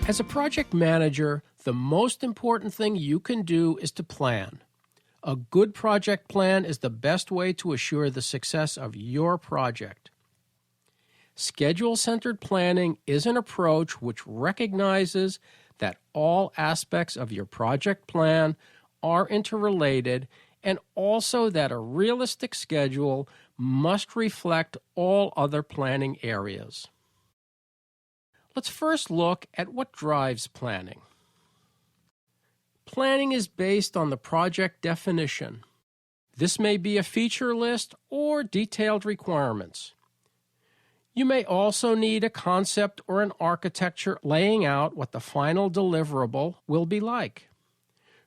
As a project manager, the most important thing you can do is to plan. A good project plan is the best way to assure the success of your project. Schedule-centered planning is an approach which recognizes that all aspects of your project plan are interrelated and also that a realistic schedule must reflect all other planning areas. Let's first look at what drives planning. Planning is based on the project definition. This may be a feature list or detailed requirements. You may also need a concept or an architecture laying out what the final deliverable will be like.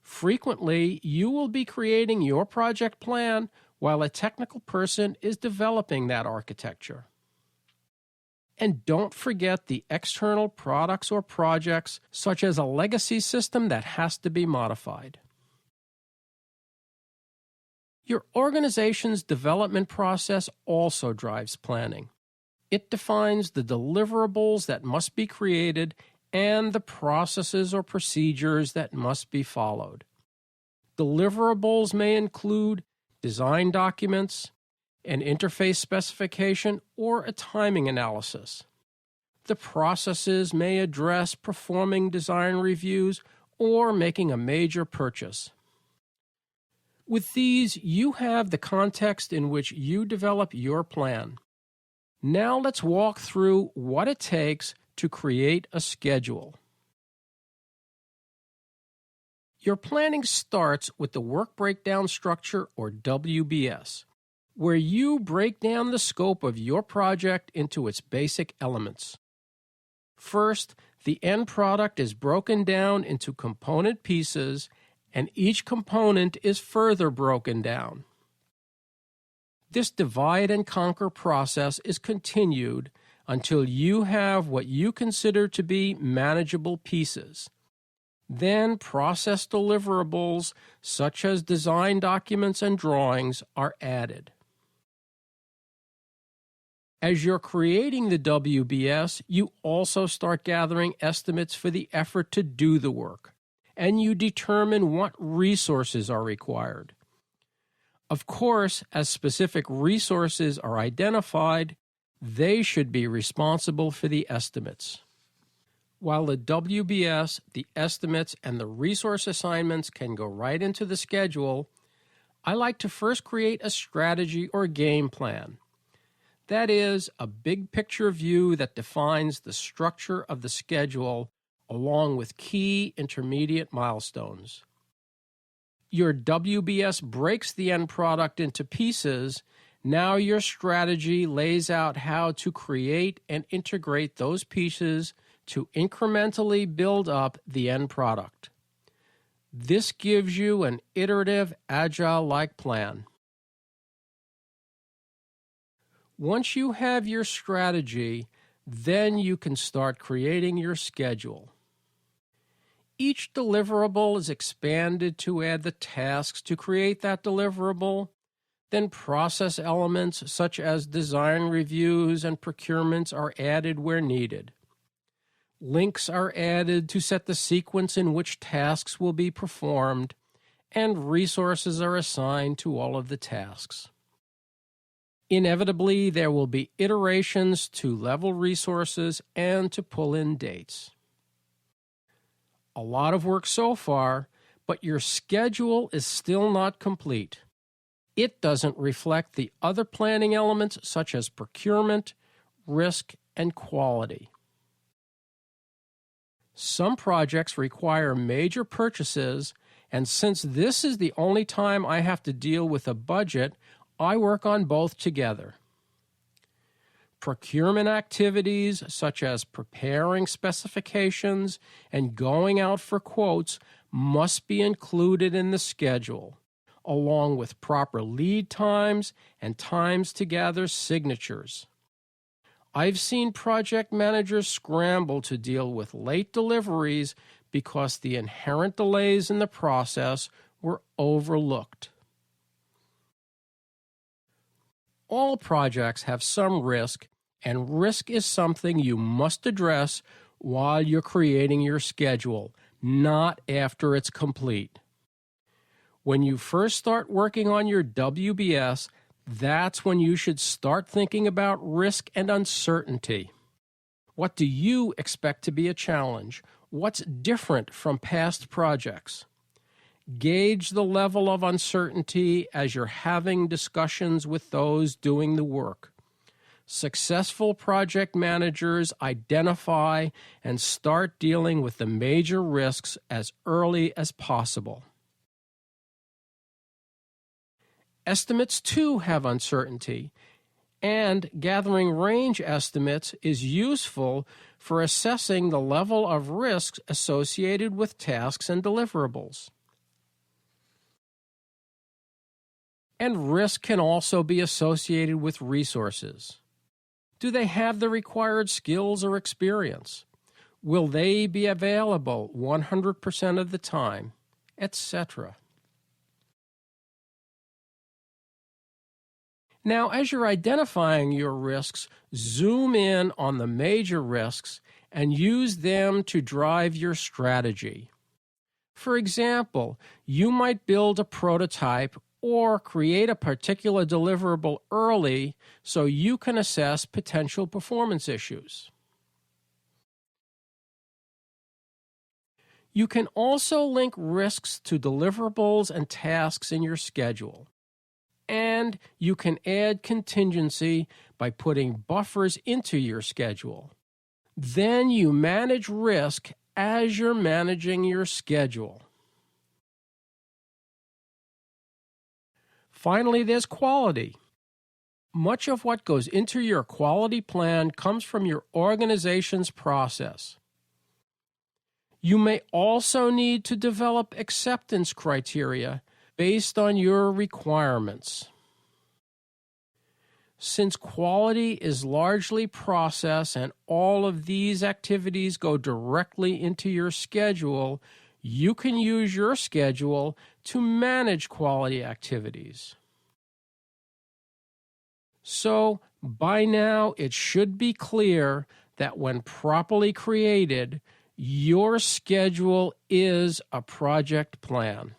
Frequently, you will be creating your project plan while a technical person is developing that architecture. And don't forget the external products or projects, such as a legacy system that has to be modified. Your organization's development process also drives planning. It defines the deliverables that must be created and the processes or procedures that must be followed. Deliverables may include design documents, an interface specification, or a timing analysis. The processes may address performing design reviews or making a major purchase. With these, you have the context in which you develop your plan. Now let's walk through what it takes to create a schedule. Your planning starts with the Work Breakdown Structure, or WBS, where you break down the scope of your project into its basic elements. First, the end product is broken down into component pieces, and each component is further broken down. This divide and conquer process is continued until you have what you consider to be manageable pieces. Then process deliverables, such as design documents and drawings, are added. As you're creating the WBS, you also start gathering estimates for the effort to do the work, and you determine what resources are required. Of course, as specific resources are identified, they should be responsible for the estimates. While the WBS, the estimates, and the resource assignments can go right into the schedule, I like to first create a strategy or game plan. That is, a big picture view that defines the structure of the schedule along with key intermediate milestones. Your WBS breaks the end product into pieces. Now your strategy lays out how to create and integrate those pieces to incrementally build up the end product. This gives you an iterative, agile-like plan. Once you have your strategy, then you can start creating your schedule. Each deliverable is expanded to add the tasks to create that deliverable. Then process elements such as design reviews and procurements are added where needed. Links are added to set the sequence in which tasks will be performed, and resources are assigned to all of the tasks. Inevitably, there will be iterations to level resources and to pull in dates. A lot of work so far, but your schedule is still not complete. It doesn't reflect the other planning elements such as procurement, risk, and quality. Some projects require major purchases, and since this is the only time I have to deal with a budget, I work on both together. Procurement activities such as preparing specifications and going out for quotes must be included in the schedule, along with proper lead times and times to gather signatures. I've seen project managers scramble to deal with late deliveries because the inherent delays in the process were overlooked. All projects have some risk, and risk is something you must address while you're creating your schedule, not after it's complete. When you first start working on your WBS, that's when you should start thinking about risk and uncertainty. What do you expect to be a challenge? What's different from past projects? Gauge the level of uncertainty as you're having discussions with those doing the work. Successful project managers identify and start dealing with the major risks as early as possible. Estimates too have uncertainty, and gathering range estimates is useful for assessing the level of risks associated with tasks and deliverables. And risk can also be associated with resources. Do they have the required skills or experience? Will they be available 100% of the time, etc.? Now, as you're identifying your risks, zoom in on the major risks and use them to drive your strategy. For example, you might build a prototype or create a particular deliverable early so you can assess potential performance issues. You can also link risks to deliverables and tasks in your schedule. And you can add contingency by putting buffers into your schedule. Then you manage risk as you're managing your schedule. Finally, there's quality. Much of what goes into your quality plan comes from your organization's process. You may also need to develop acceptance criteria based on your requirements. Since quality is largely process and all of these activities go directly into your schedule, you can use your schedule to manage quality activities. So, by now, it should be clear that when properly created, your schedule is a project plan.